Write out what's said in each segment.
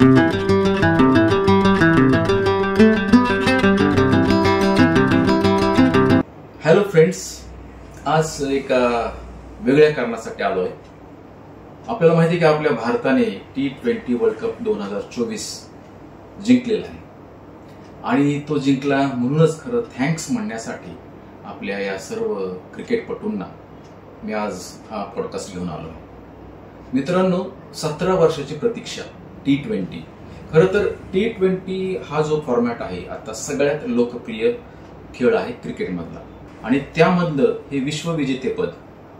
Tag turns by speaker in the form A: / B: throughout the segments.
A: Hello friends, आज एका वेगळ्या कारणासाठी आलोय। आपल्याला माहिती आहे की आपल्या भारताने T20 वर्ल्ड कप 2024 जिंकलेला आहे आणि तो जिंकला म्हणूनच खरं थँक्स म्हणण्यासाठी आपल्या या सर्व क्रिकेटपटूंना मी आज हा पॉडकास्ट घेऊन आलो। मित्रांनो, 17 वर्षाची प्रतीक्षा T20। खरं तर T20 हा जो फॉर्मॅट आहे आता सगळ्यात लोकप्रिय खेळ आहे क्रिकेटमधला आणि त्यामधलं हे विश्वविजेतेपद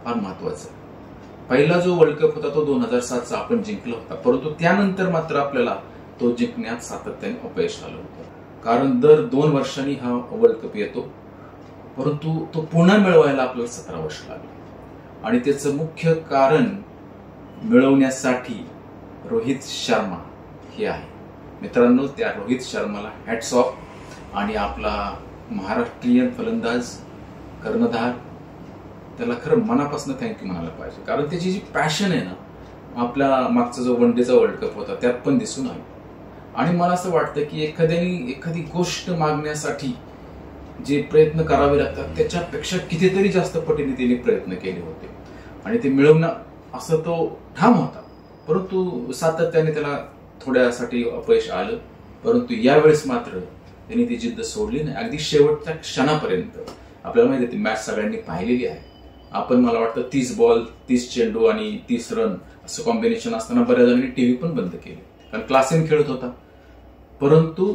A: फार महत्वाचं आहे। पहिला जो वर्ल्ड कप होता तो 2007चा आपण जिंकला होता, परंतु त्यानंतर मात्र आपल्याला तो जिंकण्यात सातत्याने अपयश आलं होतं। कारण दर 2 वर्षांनी हा वर्ल्ड कप येतो, परंतु तो पुन्हा मिळवायला आपल्याला 17 वर्ष लागली आणि त्याचं मुख्य कारण मिळवण्यासाठी रोहित शर्मा हे आहे। मित्रांनो, त्या रोहित शर्माला हॅट्स ऑफ आणि आपला महाराष्ट्रीयन फलंदाज कर्णधार त्याला खरं मनापासून थँक्यू म्हणायला पाहिजे। कारण त्याची जी पॅशन आहे ना, आपला मागचा जो वनडेचा वर्ल्ड कप होता त्यात पण दिसून आली। आणि मला असं वाटतं की एखादी गोष्ट मागण्यासाठी जे प्रयत्न करावे लागतात त्याच्यापेक्षा कितीतरी जास्त पटीने त्यांनी प्रयत्न केले होते आणि ते मिळवणं असं तो ठाम होता, परंतु सातत्याने त्याला थोड्यासाठी अपयश आलं। परंतु यावेळेस मात्र त्यांनी ती जिद्द सोडली नाही, अगदी शेवटच्या क्षणापर्यंत। आपल्याला माहिती आहे ती मॅच सगळ्यांनी पाहिलेली आहे। आपण मला वाटतं 30 बॉल 30 चेंडू आणि 30 रन असं कॉम्बिनेशन असताना बऱ्याच जणांनी टीव्ही पण बंद केली, कारण क्लासेन खेळत होता। परंतु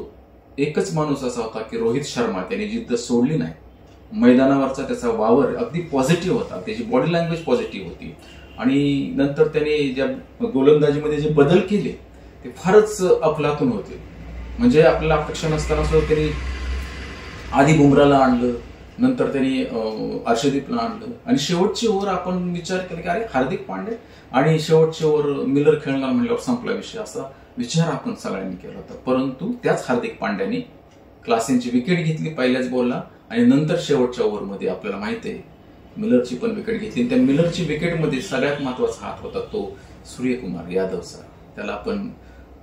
A: एकच माणूस असा होता की रोहित शर्मा, त्याने जिद्द सोडली नाही। मैदानावरचा त्याचा वावर अगदी पॉझिटिव्ह होता, त्याची बॉडी लँग्वेज पॉझिटिव्ह होती आणि नंतर त्याने ज्या गोलंदाजीमध्ये जे बदल केले ते फारच अफलातून होते। म्हणजे आपल्याला अपेक्षा नसताना सुद्धा त्यांनी आधी बुमराला आणलं, नंतर त्यांनी अर्शदीपला आणलं आणि शेवटची ओव्हर आपण विचार केला की अरे हार्दिक पांड्या आणि शेवटची ओव्हर मिलर खेळणार म्हणल्यावर संपला विषय, असा विचार आपण सगळ्यांनी केला होता। परंतु त्याच हार्दिक पांड्याने क्लासेनची विकेट घेतली पहिल्याच बॉलला आणि नंतर शेवटच्या ओव्हरमध्ये आपल्याला माहिती आहे मिलरची पण विकेट घेतली। त्या मिलरची विकेटमध्ये सगळ्यात महत्वाचा हात होता तो सूर्यकुमार यादवचा। त्याला आपण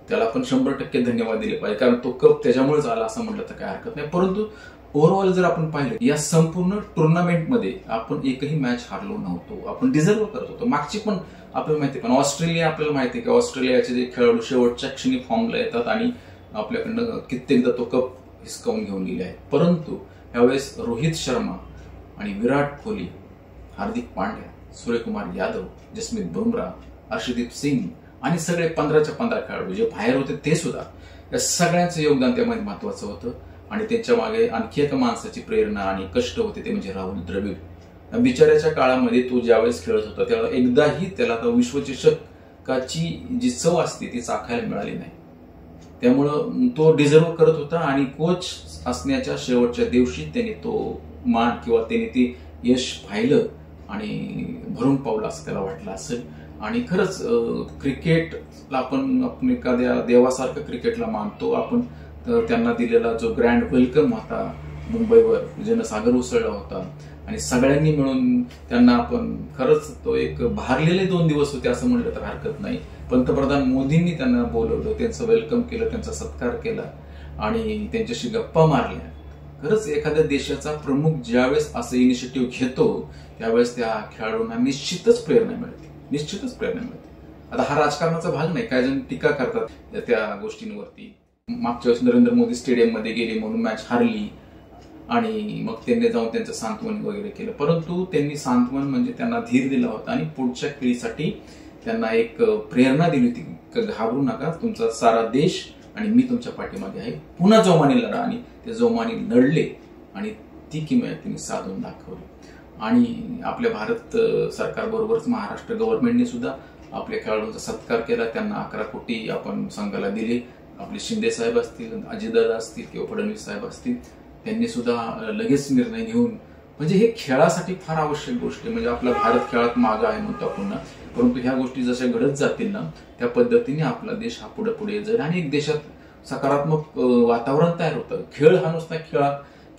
A: 100% धन्यवाद दिले पाहिजे, कारण तो कप त्याच्यामुळेच आला असं म्हटलं तर काय हरकत नाही। परंतु ओव्हरऑल जर आपण पाहिलं या संपूर्ण टुर्नामेंटमध्ये आपण एकही मॅच हारलो नव्हतो, आपण डिझर्व करत होतो। मागची पण आपल्याला माहिती, पण ऑस्ट्रेलिया आपल्याला माहिती की ऑस्ट्रेलियाचे जे खेळाडू शेवटच्या क्षणी फॉर्मला येतात आणि आपल्याकडनं कित्येकदा तो कप हिसकावून घेऊन गेले आहे। परंतु यावेळेस रोहित शर्मा आणि विराट कोहली, हार्दिक पांड्या, सूर्यकुमार यादव, जसप्रीत बुमराह, अर्शदीप सिंग आणि सगळे 15च्या 15 खेळाडू जे बाहेर होते ते सुद्धा, या सगळ्यांचं योगदान त्यामध्ये महत्वाचं होतं। आणि त्याच्या मागे आणखी एका माणसाची प्रेरणा आणि कष्ट होते, ते म्हणजे राहुल द्रविड। बिचाऱ्याच्या काळामध्ये तो ज्यावेळेस खेळत होता त्याला एकदाही त्याला विश्वचषकाची जी चव असते ती चाखायला मिळाली नाही, त्यामुळं तो डिझर्व करत होता आणि कोच असण्याच्या शेवटच्या दिवशी त्याने तो मान किंवा त्याने ते यश पाहिलं आणि भरून पावलं असं त्याला वाटलं असेल। आणि खरंच क्रिकेटला आपण एखाद्या देवासारखं क्रिकेटला मानतो आपण। त्यांना दिलेला जो ग्रँड वेलकम होता, मुंबईवर जनसागर उसळला होता आणि सगळ्यांनी मिळून त्यांना आपण खरंच तो एक भारलेले 2 दिवस होते असं म्हणलं तर हरकत नाही। पंतप्रधान मोदींनी त्यांना बोलवलं, त्यांचं वेलकम केलं, त्यांचा सत्कार केला आणि त्यांच्याशी गप्पा मारल्या। खरंच एखाद्या देशाचा प्रमुख ज्यावेळेस असं इनिशिएटिव्ह घेतो त्यावेळेस त्या खेळाडूंना निश्चितच प्रेरणा मिळते। आता हा राजकारणाचा भाग नाही, काही जण टीका करतात त्या गोष्टींवरती। मागच्या वेळेस नरेंद्र मोदी स्टेडियम मध्ये गेले म्हणून मॅच हारली आणि मग त्यांनी जाऊन त्यांचं सांत्वन वगैरे केलं, परंतु त्यांनी सांत्वन म्हणजे त्यांना धीर दिला होता आणि पुढच्या खेळीसाठी त्यांना एक प्रेरणा दिली होती, घाबरू नका, तुमचा सारा देश आणि मी तुमच्या पाठीमागे आहे, पुन्हा जोमाने लढा। आणि ते जोमाने लढले आणि ती किमया त्यांनी साधून दाखवली। आणि आपल्या भारत सरकारबरोबरच महाराष्ट्र गव्हर्नमेंटने सुद्धा आपल्या खेळाडूंचा सत्कार केला, त्यांना 11 कोटी आपण संघाला दिले। आपले शिंदे साहेब असतील, अजितदादा असतील किंवा फडणवीस साहेब असतील, त्यांनी सुद्धा लगेच निर्णय घेऊन, म्हणजे हे खेळासाठी फार आवश्यक गोष्ट आहे। म्हणजे आपला भारत खेळात मागे आहे म्हणतो आपण ना, परंतु ह्या गोष्टी जशा घडत जातील ना त्या पद्धतीने आपला देश हा पुढे जाईल आणि एक देशात सकारात्मक वातावरण तयार होतं। खेळ हा नुसता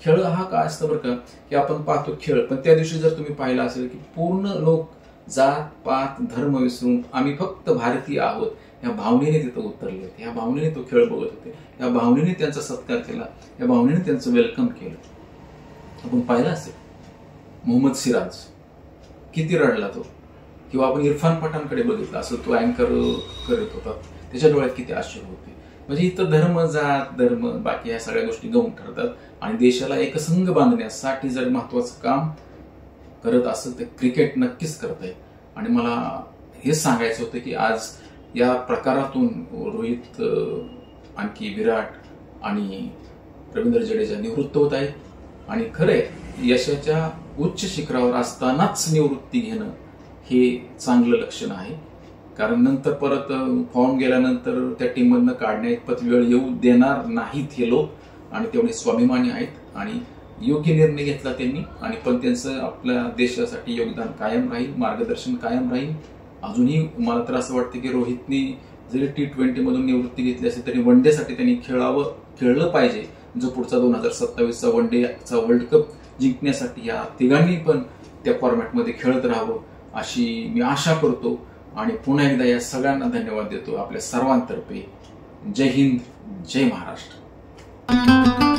A: खेळ हा काय असतं बरं का, की आपण पाहतो खेळ, पण त्या दिवशी जर तुम्ही पाहिलं असेल की पूर्ण लोक जात पात धर्म विसरून आम्ही फक्त भारतीय आहोत या भावनेने तिथं उतरले होते, या भावनेने तो खेळ बघत होते, या भावनेने त्यांचा सत्कार केला, या भावनेने त्यांचं वेलकम केलं. आपण पाहिलं असेल मोहम्मद सिराज किती रडला तो, किंवा आपण इरफान पठाणकडे बघितलं असं, तो अँकर करत होता, त्याच्या डोळ्यात किती आश्चर्य होते. म्हणजे इथं धर्म, जात, धर्म, बाकी ह्या सगळ्या गोष्टी गौण ठरतात. आणि देशाला एकसंघ बांधण्यासाठी जर महत्वाचं काम करत असेल तर क्रिकेट नक्कीच करत आहे. आणि मला हेच सांगायचं होतं की आज या प्रकारातून रोहित, आणखी विराट आणि रवींद्र जडेजा निवृत्त होत आहेत. आणि खरे यशाच्या उच्च शिखरावर असतानाच निवृत्ती घेणं हे चांगलं लक्षण आहे. कारण नंतर परत फॉर्म गेल्यानंतर त्या टीम मधनं काढण्या इतपत वेळ येऊ देणार नाहीत हे लोक, आणि तेवढे स्वाभिमानी आहेत आणि योग्य निर्णय घेतला त्यांनी. आणि पण त्यांचं आपल्या देशासाठी योगदान कायम राहील, मार्गदर्शन कायम राहील. अजूनही मला तर असं वाटतं की रोहितनी जरी T20 मधून निवृत्ती घेतली असेल तरी वन डे साठी त्यांनी खेळलं पाहिजे. जो पुढचा 2027चा वन डेचा वर्ल्ड कप जिंकण्यासाठी या तिघांनी पण त्या फॉर्मॅटमध्ये खेळत राहावं अशी मी आशा करतो. आणि पुन्हा एकदा या सगळ्यांना धन्यवाद देतो आपल्या सर्वांतर्फे. जय हिंद, जय महाराष्ट्र.